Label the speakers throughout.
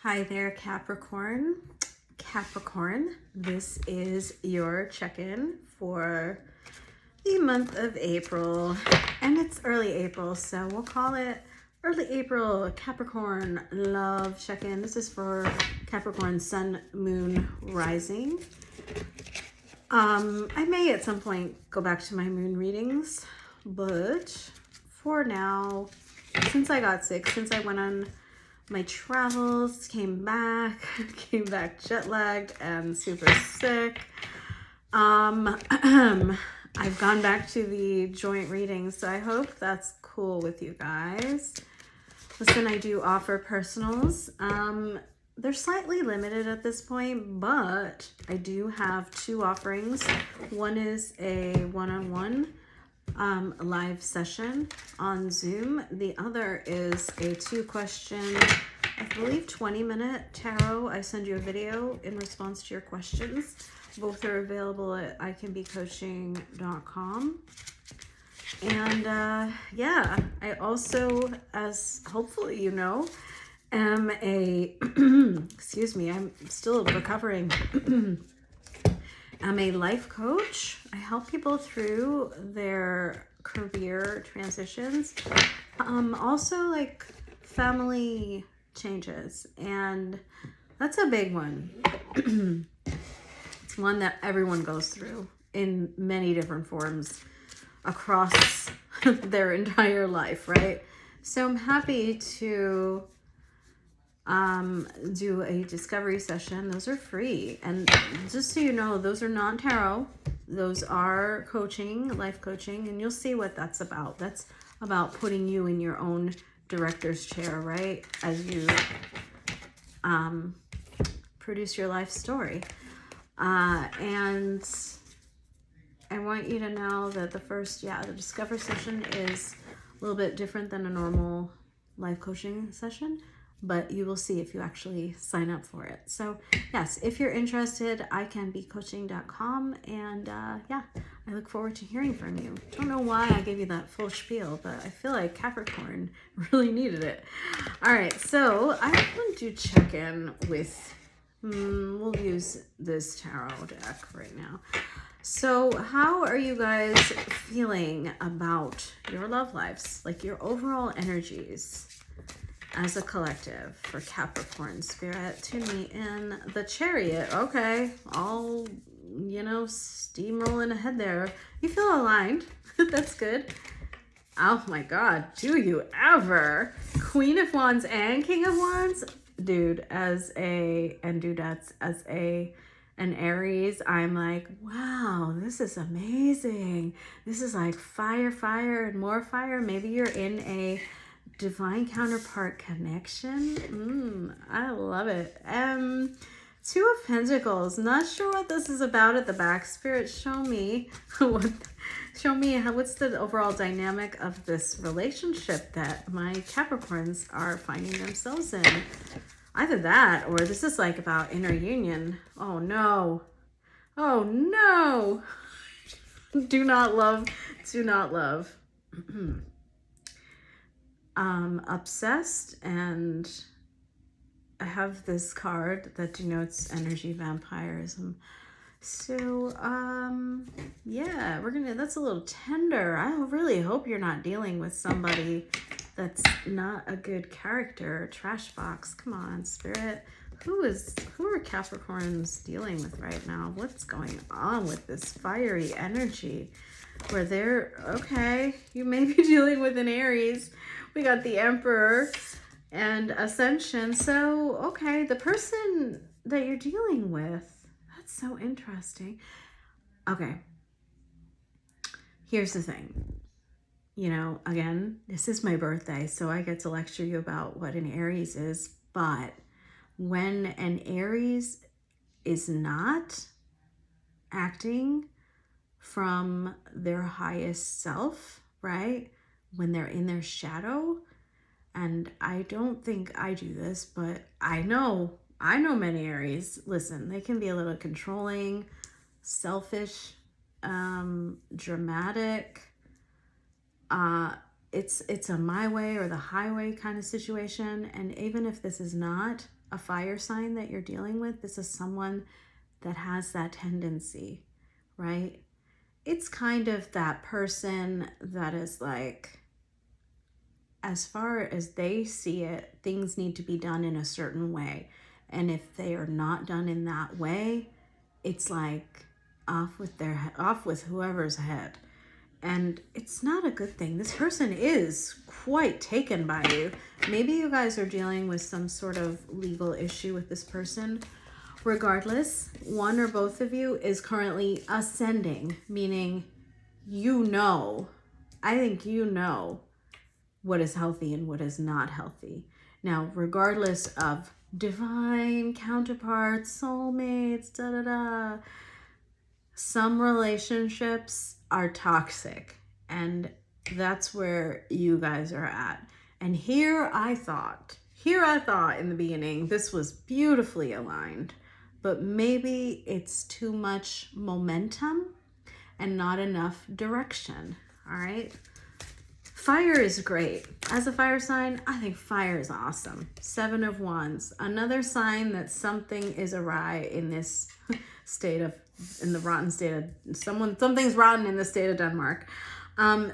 Speaker 1: Hi there, Capricorn. Capricorn, this is your check-in for the month of April, and it's early April, so we'll call it early April Capricorn love check-in. This is for Capricorn Sun, Moon, Rising. I may at some point go back to my moon readings, but for now, since I got sick, since I went on my travels, came back jet lagged and super sick. I've gone back to the joint readings, so I hope that's cool with you guys. Listen, I do offer personals. They're slightly limited at this point, but I do have two offerings. One is a one-on-one live session on Zoom. The other is a 2-question, I believe 20-minute tarot. I send you a video in response to your questions. Both are available at icanbecoaching.com. And yeah, I also, as hopefully you know, am a excuse me, I'm still recovering. I'm a life coach. I help people through their career transitions. Also like family changes, and that's a big one. It's one that everyone goes through in many different forms across their entire life, right? So I'm happy to do a discovery session. Those are free, and just so you know, those are not tarot. Those are coaching, life coaching, and you'll see what that's about. That's about putting you in your own director's chair, right, as you produce your life story. And I want you to know that the discovery session is a little bit different than a normal life coaching session, but you will see if you actually sign up for it. So yes, if you're interested, icanbecoaching.com, and yeah, I look forward to hearing from you. Don't know why I gave you that full spiel, but I feel like Capricorn really needed it. All right, so I want to check in with, we'll use this tarot deck right now. So how are you guys feeling about your love lives, like your overall energies as a collective for Capricorn spirit? Tune me in the Chariot. Okay, all, steamrolling ahead there. You feel aligned. That's good. Oh my God, do you ever? Queen of Wands and King of Wands? Dude, as an Aries, I'm like, wow, this is amazing. This is like fire, and more fire. Maybe you're in a divine counterpart connection. I love it. 2 of Pentacles. Not sure what this is about at the back. Spirit, show me what's the overall dynamic of this relationship that my Capricorns are finding themselves in. Either that, or this is like about inner union. Oh no. Do not love. Obsessed, and I have this card that denotes energy vampirism. So yeah, that's a little tender. I really hope you're not dealing with somebody that's not a good character. Trash box. Come on, Spirit. Who are Capricorns dealing with right now? What's going on with this fiery energy where they're, okay, you may be dealing with an Aries. We got the Emperor and Ascension. So, okay, the person that you're dealing with, that's so interesting. Okay. Here's the thing. Again, this is my birthday, so I get to lecture you about what an Aries is. But when an Aries is not acting from their highest self, right? When they're in their shadow, and I don't think I do this, but I know many Aries. Listen, they can be a little controlling, selfish, dramatic. It's a my way or the highway kind of situation. And even if this is not a fire sign that you're dealing with. This is someone that has that tendency, right? It's kind of that person that is like, as far as they see it, things need to be done in a certain way. And if they are not done in that way, it's like off with whoever's head. And it's not a good thing. This person is quite taken by you. Maybe you guys are dealing with some sort of legal issue with this person. Regardless, one or both of you is currently ascending, meaning I think you know what is healthy and what is not healthy. Now, regardless of divine counterparts, soulmates, some relationships are toxic, and that's where you guys are at. And here I thought in the beginning, this was beautifully aligned, but maybe it's too much momentum and not enough direction. All right. Fire is great. As a fire sign, I think fire is awesome. 7 of Wands. Another sign that something is awry in this something's rotten in the state of Denmark.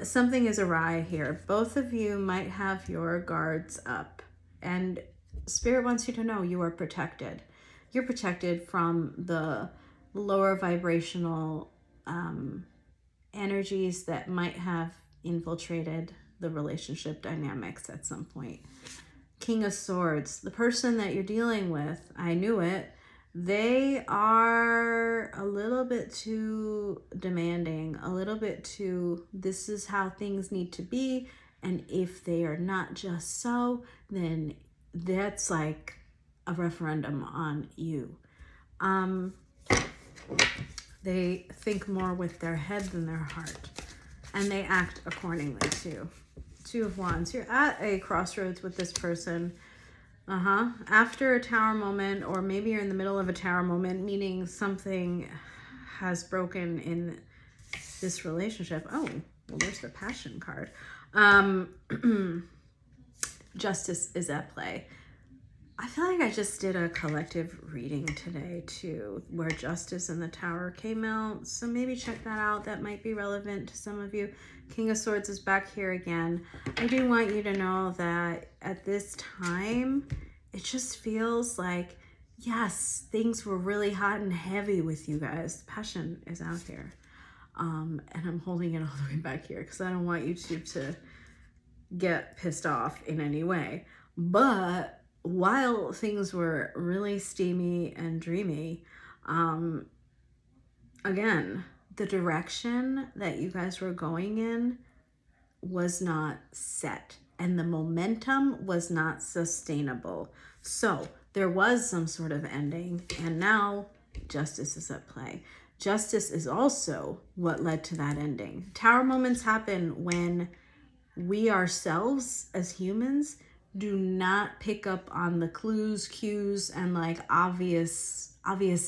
Speaker 1: Something is awry here. Both of you might have your guards up. And Spirit wants you to know you are protected. You're protected from the lower vibrational energies that might have infiltrated the relationship dynamics at some point. King of Swords, the person that you're dealing with, I knew it, they are a little bit too demanding, a little bit too, this is how things need to be, and if they are not just so, then that's like a referendum on you. They think more with their head than their heart. And they act accordingly too. 2 of Wands. You're at a crossroads with this person. After a tower moment, or maybe you're in the middle of a tower moment, meaning something has broken in this relationship. Oh, well, there's the Passion card. Justice is at play. I feel like I just did a collective reading today too, where Justice and the Tower came out. So maybe check that out. That might be relevant to some of you. King of Swords is back here again. I do want you to know that at this time, it just feels like, yes, things were really hot and heavy with you guys. Passion is out here. And I'm holding it all the way back here because I don't want YouTube to get pissed off in any way. But while things were really steamy and dreamy, again, the direction that you guys were going in was not set, and the momentum was not sustainable. So there was some sort of ending, and now justice is at play. Justice is also what led to that ending. Tower moments happen when we ourselves as humans do not pick up on the clues, cues, and like obvious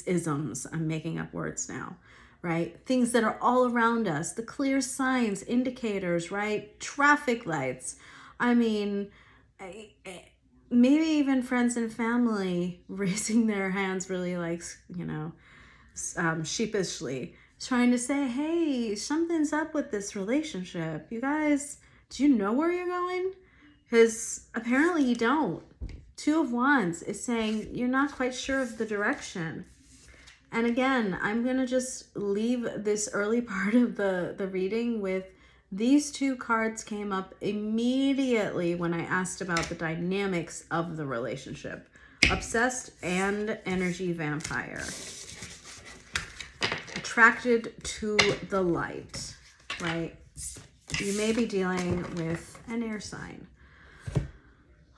Speaker 1: isms. I'm making up words now, right? Things that are all around us, the clear signs, indicators, right? Traffic lights. I mean, maybe even friends and family raising their hands really like, sheepishly, trying to say, hey, something's up with this relationship. You guys, do you know where you're going? Because apparently you don't. 2 of Wands is saying you're not quite sure of the direction. And again, I'm going to just leave this early part of the reading with these 2 cards came up immediately when I asked about the dynamics of the relationship. Obsessed and energy vampire. Attracted to the light, right? You may be dealing with an air sign.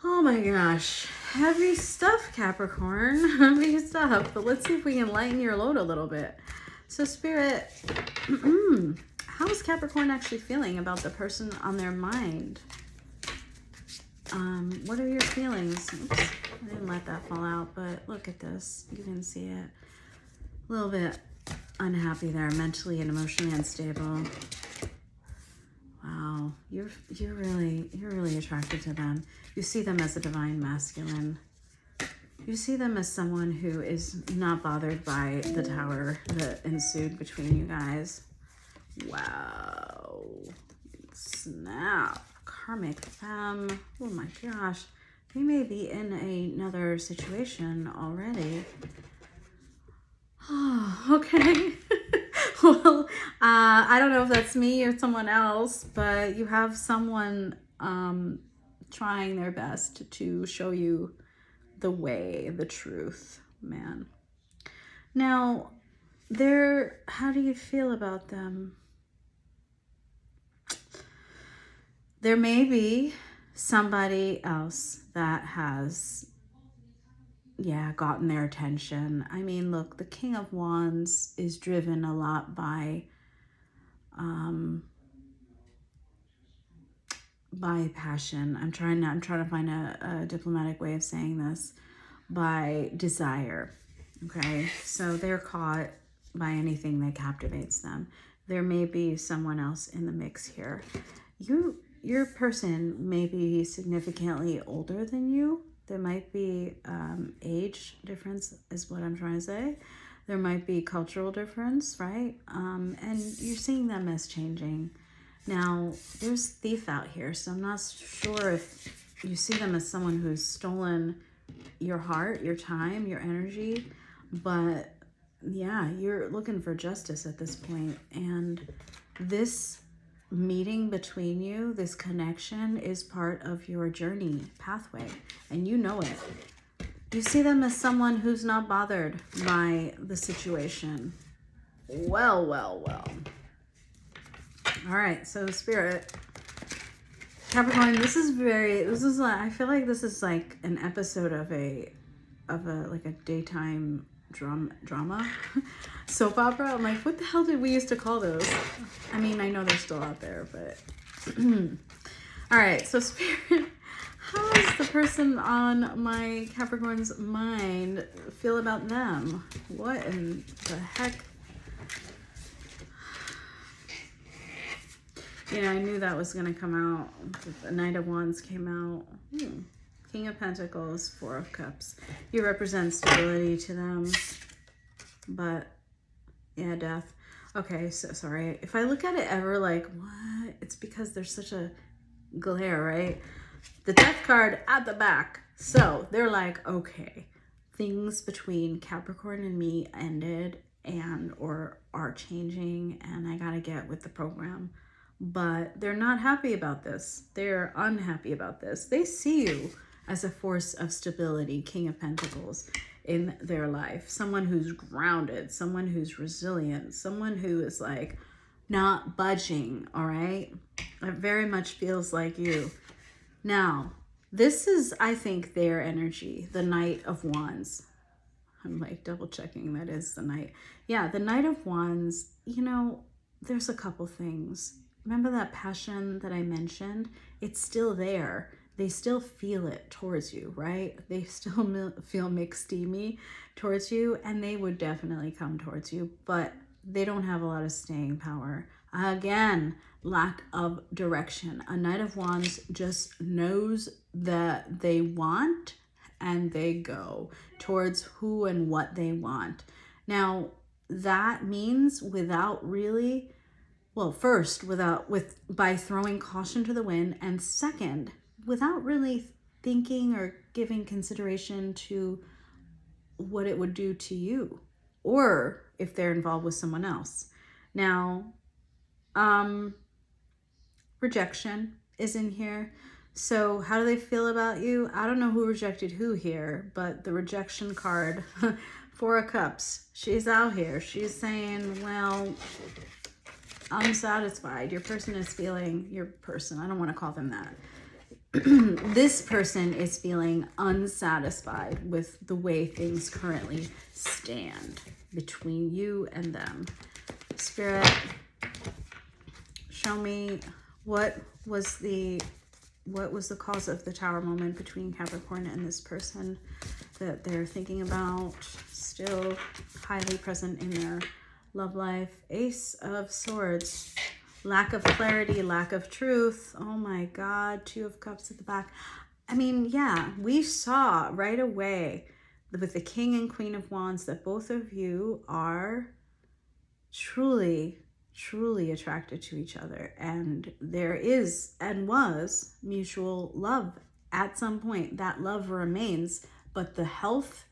Speaker 1: Oh my gosh, heavy stuff, Capricorn, heavy stuff. But let's see if we can lighten your load a little bit. So Spirit, how is Capricorn actually feeling about the person on their mind? What are your feelings? Oops, I didn't let that fall out, but look at this. You can see it. A little bit unhappy there, mentally and emotionally unstable. Wow, you're really attracted to them. You see them as a divine masculine. You see them as someone who is not bothered by the tower that ensued between you guys. Wow. Snap. Karmic femme. Oh my gosh. They may be in another situation already. Oh, okay. Well, I don't know if that's me or someone else, but you have someone trying their best to show you the way, the truth, man. Now, how do you feel about them? There may be somebody else that has, gotten their attention. I mean, look, the King of Wands is driven a lot by passion. I'm trying to find a diplomatic way of saying this. By desire. Okay, so they're caught by anything that captivates them. There may be someone else in the mix here. Your person may be significantly older than you. There might be age difference is what I'm trying to say. There might be cultural difference, right? And you're seeing them as changing. Now, there's thief out here, so I'm not sure if you see them as someone who's stolen your heart, your time, your energy, but yeah, you're looking for justice at this point. And this meeting between you, this connection, is part of your journey pathway, and you know it. You see them as someone who's not bothered by the situation. Well. All right, so Spirit, Capricorn, I feel like this is like an episode of a daytime drama soap opera. I'm like, what the hell did we used to call those? I mean, I know they're still out there, but all right, so Spirit, how does the person on my Capricorn's mind feel about them? What in the heck? Yeah, I knew that was going to come out. The Knight of Wands came out. King of Pentacles, Four of Cups. You represent stability to them. But, yeah, death. Okay, so sorry. If I look at it ever like, what? It's because there's such a glare, right? The death card at the back. So, they're like, okay, things between Capricorn and me ended or are changing, and I got to get with the program. But they're not happy about this. They're unhappy about this. They see you as a force of stability, King of Pentacles, in their life. Someone who's grounded, someone who's resilient, someone who is like not budging, all right? It very much feels like you. Now, this is, I think, their energy, the Knight of Wands. I'm like double checking that is the Knight. Yeah, the Knight of Wands, there's a couple things. Remember that passion that I mentioned? It's still there. They still feel it towards you, right? They still feel mixed steamy towards you, and they would definitely come towards you, but they don't have a lot of staying power. Again, lack of direction. A Knight of Wands just knows that they want, and they go towards who and what they want. Now, that means without really... Well, first, by throwing caution to the wind, and second, without really thinking or giving consideration to what it would do to you, or if they're involved with someone else. Now, rejection is in here. So how do they feel about you? I don't know who rejected who here, but the rejection card, Four of Cups, she's out here. She's saying, well... unsatisfied. Your person is feeling, I don't want to call them that. This person is feeling unsatisfied with the way things currently stand between you and them. Spirit, show me what was the cause of the Tower moment between Capricorn and this person that they're thinking about, still highly present in their love life. Ace of Swords, lack of clarity, lack of truth. Oh my God, Two of Cups at the back. I mean, yeah, we saw right away with the King and Queen of Wands, that both of you are truly, truly attracted to each other. And there is and was mutual love at some point. That love remains, but the health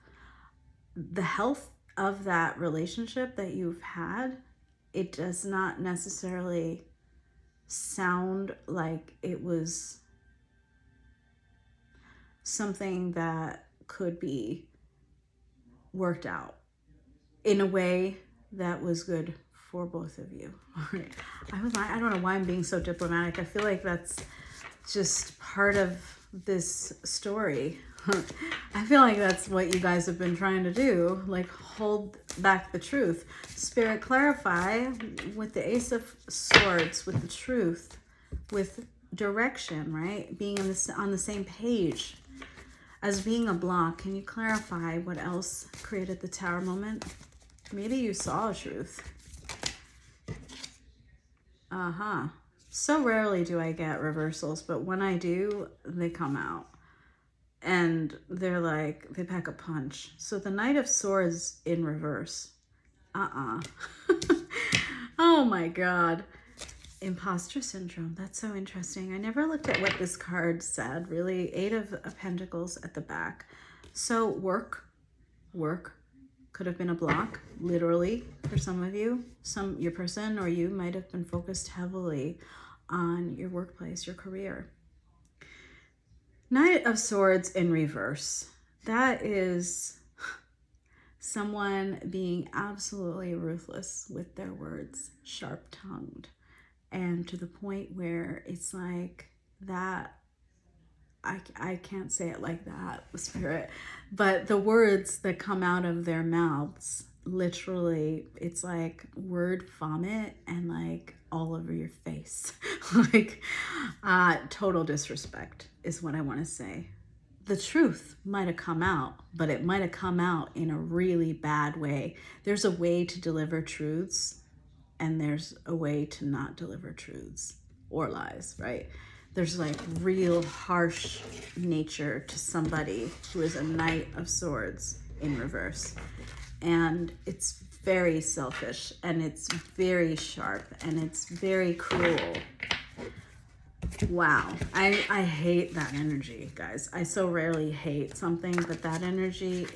Speaker 1: of that relationship that you've had, it does not necessarily sound like it was something that could be worked out in a way that was good for both of you. All right. I don't know why I'm being so diplomatic. I feel like that's just part of this story. I feel like that's what you guys have been trying to do, like hold back the truth. Spirit, clarify with the Ace of Swords, with the truth, with direction, right? Being on the same page as being a block. Can you clarify what else created the Tower moment? Maybe you saw a truth. So rarely do I get reversals, but when I do, they come out. And they're like, they pack a punch. So the Knight of Swords in reverse. Oh my God. Imposter syndrome. That's so interesting. I never looked at what this card said, really. 8 of Pentacles at the back. So work could have been a block, literally, for some of you. Your person or you might have been focused heavily on your workplace, your career. Knight of Swords in reverse. That is someone being absolutely ruthless with their words, sharp-tongued, and to the point where it's like that. I can't say it like that, Spirit, but the words that come out of their mouths, literally, it's like word vomit and like all over your face. Like total disrespect is what I want to say. The truth might have come out, but it might have come out in a really bad way. There's a way to deliver truths, and there's a way to not deliver truths or lies, right? There's like real harsh nature to somebody who is a Knight of Swords in reverse. And it's very selfish, and it's very sharp, and it's very cruel. Wow. I hate that energy, guys. I so rarely hate something, but that energy,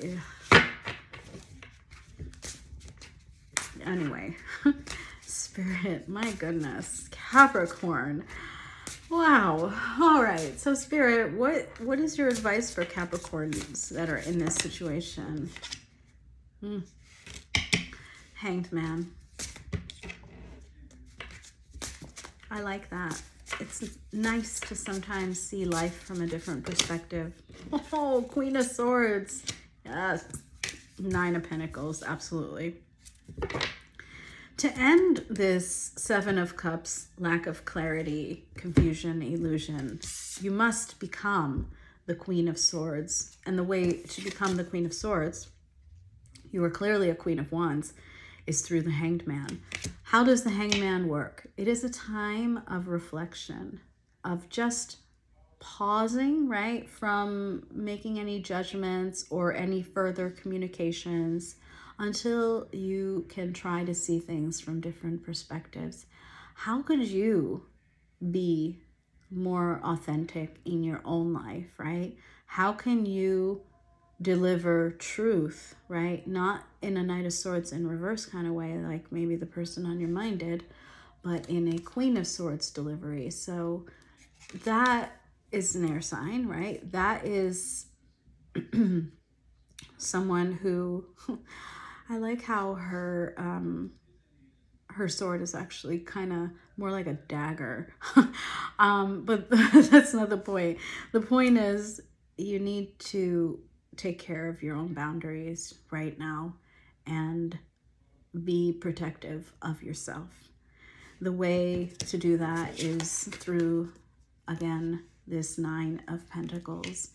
Speaker 1: anyway. Spirit, my goodness. Capricorn. Wow. All right. So Spirit, what is your advice for Capricorns that are in this situation? Hanged Man. I like that. It's nice to sometimes see life from a different perspective. Oh, Queen of Swords. Yes. 9 of Pentacles. Absolutely. To end this 7 of Cups, lack of clarity, confusion, illusion, you must become the Queen of Swords. And the way to become the Queen of Swords, you are clearly a Queen of Wands, is through the Hanged Man. How does the Hanged Man work? It is a time of reflection, of just pausing, right, from making any judgments or any further communications, until you can try to see things from different perspectives. How could you be more authentic in your own life, right? How can you deliver truth, right? Not in a Knight of Swords in reverse kind of way, like maybe the person on your mind did, but in a Queen of Swords delivery. So that is an air sign, right? That is someone who... I like how her sword is actually kind of more like a dagger. But that's not the point. The point is you need to take care of your own boundaries right now and be protective of yourself. The way to do that is through, again, this 9 of Pentacles,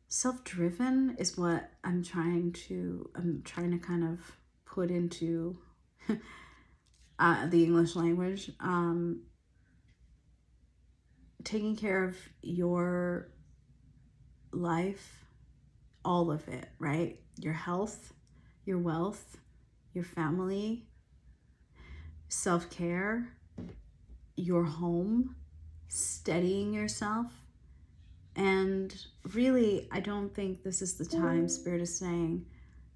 Speaker 1: self-driven is what I'm trying to kind of put into the English language. taking care of your life, all of it, right? Your health, your wealth, your family, self-care, your home, steadying yourself. And really, I don't think this is the time, Spirit is saying,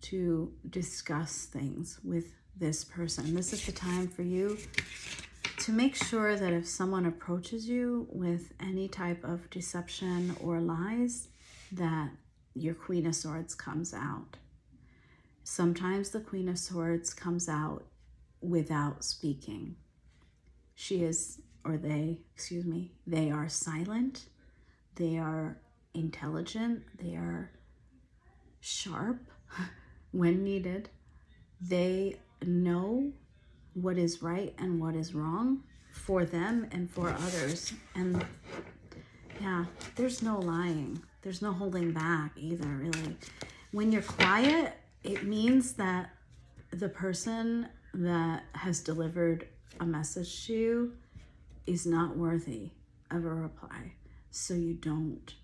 Speaker 1: to discuss things with this person. This is the time for you to make sure that if someone approaches you with any type of deception or lies, that your Queen of Swords comes out. Sometimes the Queen of Swords comes out without speaking. She is, or they, excuse me, they are silent, they are intelligent, they are sharp when needed. They know what is right and what is wrong for them and for others. And yeah, there's no lying. There's no holding back either, really. When you're quiet, it means that the person that has delivered a message to you is not worthy of a reply. So you don't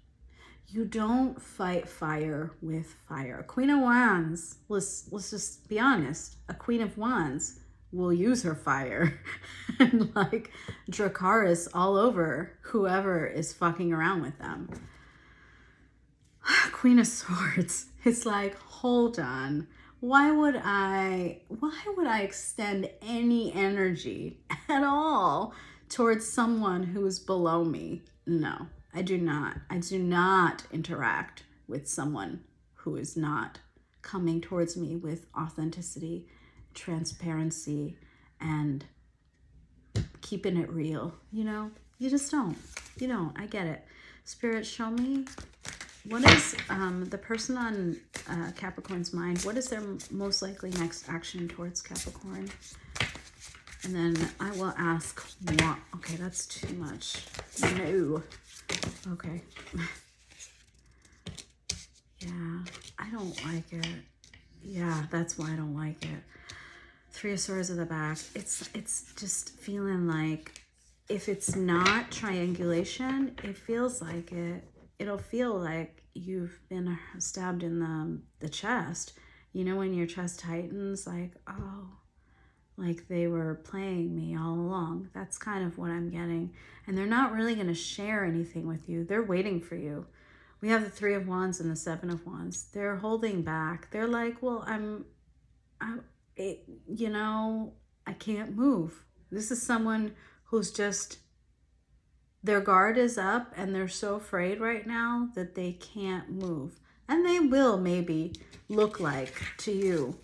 Speaker 1: fight fire with fire. A Queen of Wands, let's just be honest, a Queen of Wands will use her fire and like Dracarys all over whoever is fucking around with them. Queen of Swords, it's like, hold on. Why would I extend any energy at all towards someone who is below me? No, I do not. I do not interact with someone who is not coming towards me with authenticity, transparency, and keeping it real. You know, you just don't. You don't. I get it. Spirit, show me, what is the person on Capricorn's mind? What is their most likely next action towards Capricorn? And then I will ask what. Okay, that's too much. No. Okay. Yeah, I don't like it. Yeah, that's why I don't like it. Three of Swords at the back. It's just feeling like if it's not triangulation, it feels like it. It'll feel like you've been stabbed in the chest. You know, when your chest tightens, like, oh, like they were playing me all along. That's kind of what I'm getting. And they're not really going to share anything with you. They're waiting for you. We have the Three of Wands and the Seven of Wands. They're holding back. They're like, well, you know, I can't move. This is someone who's just, their guard is up and they're so afraid right now that they can't move. And they will maybe look like to you,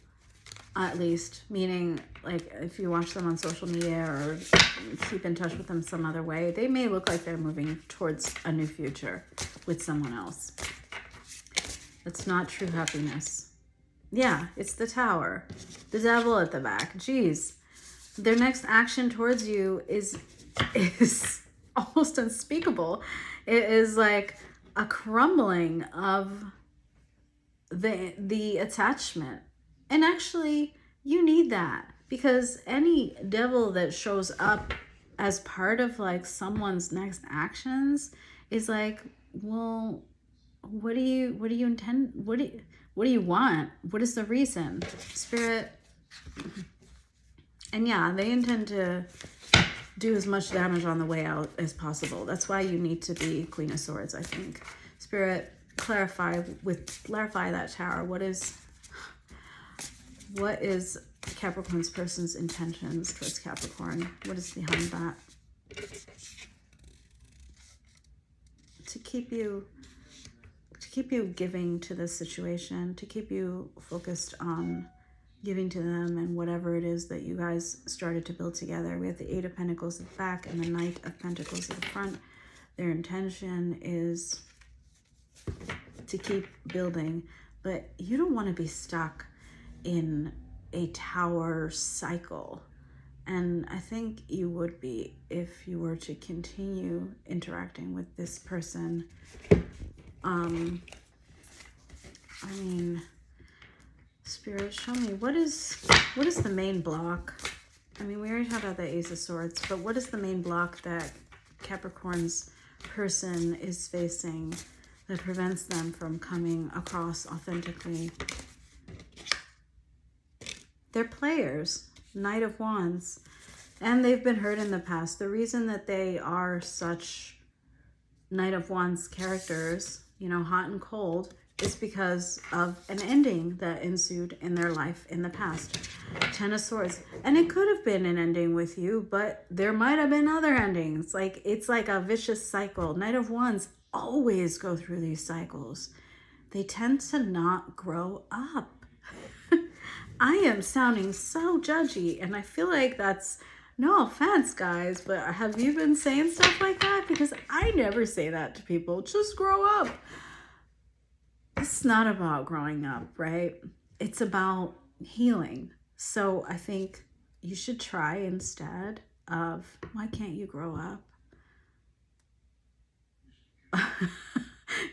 Speaker 1: at least, meaning like if you watch them on social media or keep in touch with them some other way, they may look like they're moving towards a new future with someone else. It's not true happiness. Yeah, it's the Tower. The Devil at the back. Jeez. Their next action towards you is almost unspeakable. It is like a crumbling of the attachment. And actually, you need that, because any devil that shows up as part of like someone's next actions is like, well, what do you intend? What do you want? What is the reason? Spirit. And yeah, they intend to do as much damage on the way out as possible. That's why you need to be Queen of Swords, I think. Spirit, clarify that Tower. What is Capricorn's person's intentions towards Capricorn? What is behind that? To keep you giving to this situation, to keep you focused on giving to them and whatever it is that you guys started to build together. We have the Eight of Pentacles at the back and the Knight of Pentacles at the front. Their intention is to keep building, but you don't want to be stuck in a tower cycle. And I think you would be if you were to continue interacting with this person. I mean, Spirit, show me, what is the main block? I mean, we already talked about the Ace of Swords, but what is the main block that Capricorn's person is facing that prevents them from coming across authentically. They're players, Knight of Wands, and they've been hurt in the past. The reason that they are such Knight of Wands characters, you know, hot and cold, is because of an ending that ensued in their life in the past. Ten of Swords. And it could have been an ending with you, but there might have been other endings. Like, it's like a vicious cycle. Knight of Wands always go through these cycles. They tend to not grow up. I am sounding so judgy, and I feel like that's, no offense, guys, but have you been saying stuff like that? Because I never say that to people. Just grow up. It's not about growing up, right? It's about healing. So I think you should try instead of, why can't you grow up?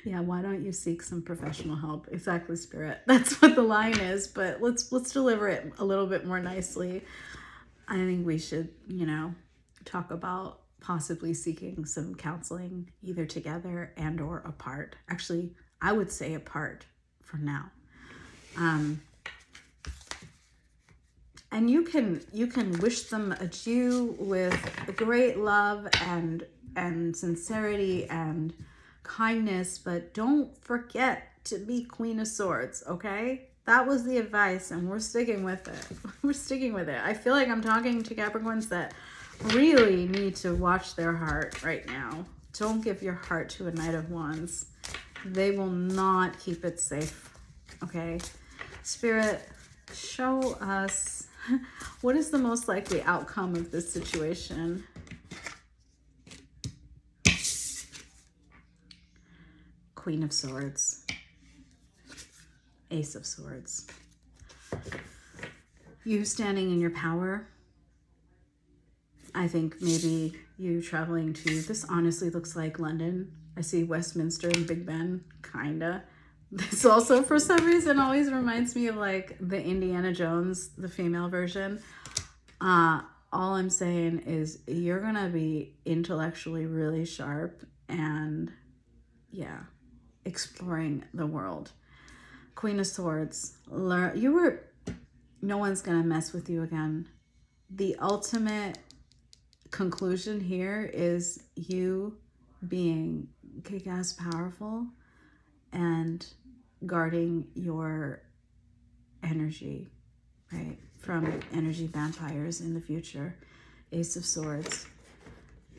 Speaker 1: Yeah, why don't you seek some professional help? Exactly, Spirit. That's what the line is, but let's deliver it a little bit more nicely. I think we should, you know, talk about possibly seeking some counseling, either together and or apart. Actually, I would say apart for now. And you can wish them adieu with great love and sincerity and kindness, but don't forget to be Queen of Swords, okay? That was the advice, and we're sticking with it. We're sticking with it. I feel like I'm talking to Capricorns that really need to watch their heart right now. Don't give your heart to a Knight of Wands. They will not keep it safe, okay? Spirit, show us what is the most likely outcome of this situation. Queen of Swords. Ace of Swords. You standing in your power. I think maybe you traveling to, this honestly looks like London. I see Westminster and Big Ben, kinda. This also, for some reason, always reminds me of like the Indiana Jones, the female version. All I'm saying is you're gonna be intellectually really sharp and, yeah, exploring the world. Queen of Swords. No one's gonna mess with you again. The ultimate conclusion here is you being kick-ass powerful and guarding your energy, right, from energy vampires in the future. Ace of Swords.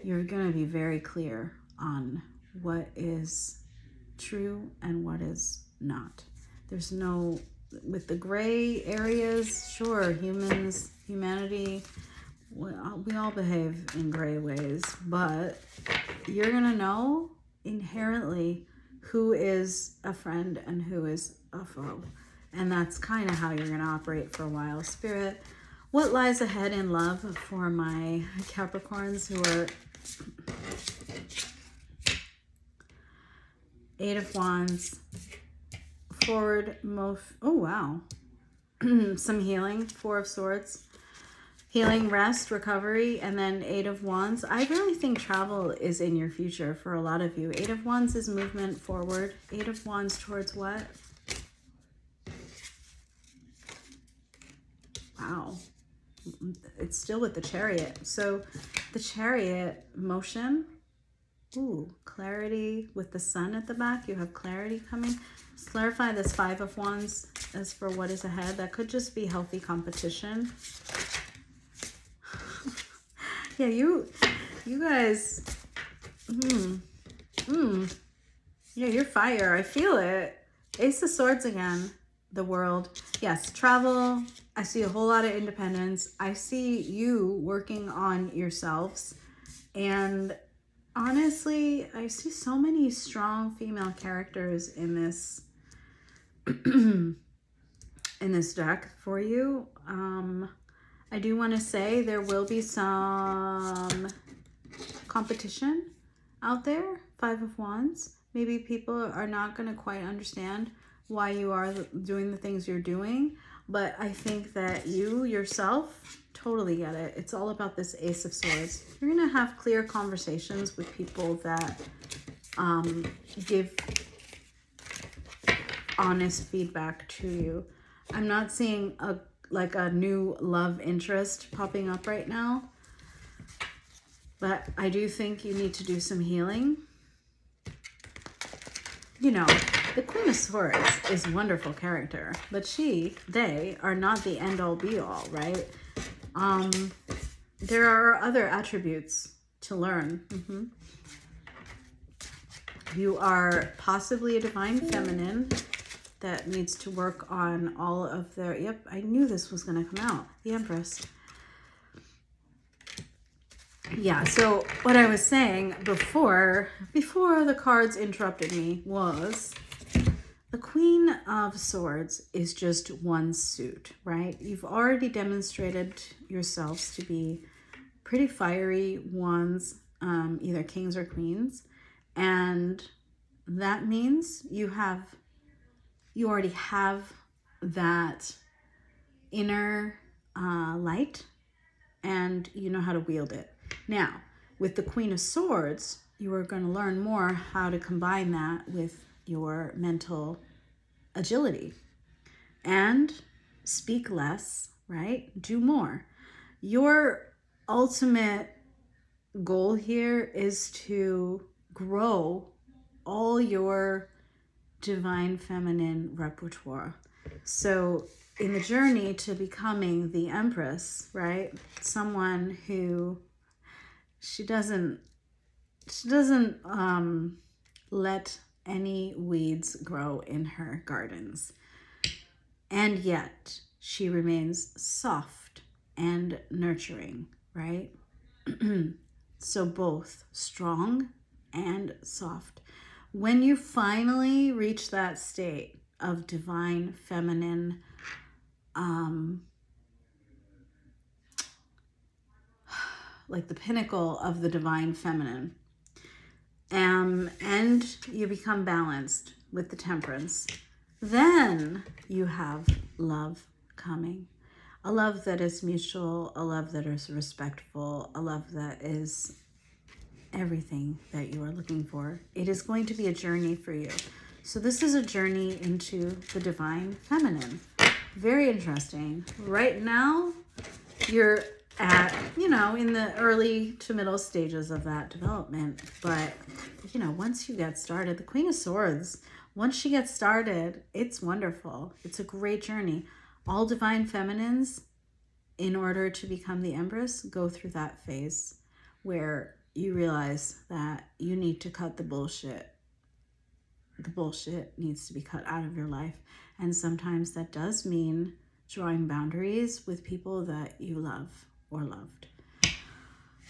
Speaker 1: You're gonna be very clear on what is true and what is not. There's no, with the gray areas, sure, humanity, we all behave in gray ways, but you're gonna know inherently who is a friend and who is a foe. And that's kind of how you're gonna operate for a while. Spirit, what lies ahead in love for my Capricorns who are Eight of Wands, forward, oh wow, some healing, Four of Swords, healing, rest, recovery, and then Eight of Wands. I really think travel is in your future for a lot of you. Eight of Wands is movement forward. Eight of Wands towards what? Wow. It's still with the Chariot. So the Chariot motion, ooh, clarity with the sun at the back. You have clarity coming. Let's clarify this Five of Wands as for what is ahead. That could just be healthy competition. Yeah, you guys, yeah, you're fire. I feel it. Ace of Swords again. The world. Yes, travel. I see a whole lot of independence. I see you working on yourselves. And honestly, I see so many strong female characters in this in this deck for you. I do want to say there will be some competition out there. Five of Wands. Maybe people are not going to quite understand why you are doing the things you're doing. But I think that you yourself totally get it. It's all about this Ace of Swords. You're going to have clear conversations with people that give honest feedback to you. I'm not seeing a new love interest popping up right now, but I do think you need to do some healing. You know, the Queen of Swords is a wonderful character, but they are not the end-all be-all, right? There are other attributes to learn. You are possibly a divine feminine that needs to work on all of their... Yep, I knew this was going to come out. The Empress. Yeah, so what I was saying before the cards interrupted me was the Queen of Swords is just one suit, right? You've already demonstrated yourselves to be pretty fiery ones, either kings or queens. And that means you already have that inner light, and you know how to wield it. Now, with the Queen of Swords, you are going to learn more how to combine that with your mental agility and speak less, right? Do more. Your ultimate goal here is to grow all your divine feminine repertoire. So in the journey to becoming the Empress, right? Someone who she doesn't let any weeds grow in her gardens. And yet she remains soft and nurturing, right? So both strong and soft. When you finally reach that state of divine feminine, like the pinnacle of the divine feminine, and you become balanced with the Temperance, then you have love coming. A love that is mutual, a love that is respectful, a love that is everything that you are looking for. It is going to be a journey for you. So this is a journey into the divine feminine. Very interesting. Right now, you're at, in the early to middle stages of that development. But, once you get started, the Queen of Swords, once she gets started, it's wonderful. It's a great journey. All divine feminines, in order to become the Empress, go through that phase where you realize that you need to cut the bullshit. The bullshit needs to be cut out of your life. And sometimes that does mean drawing boundaries with people that you love or loved.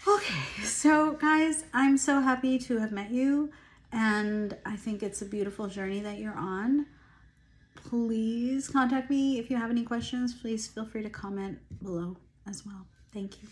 Speaker 1: Okay, so guys, I'm so happy to have met you. And I think it's a beautiful journey that you're on. Please contact me if you have any questions. Please feel free to comment below as well. Thank you.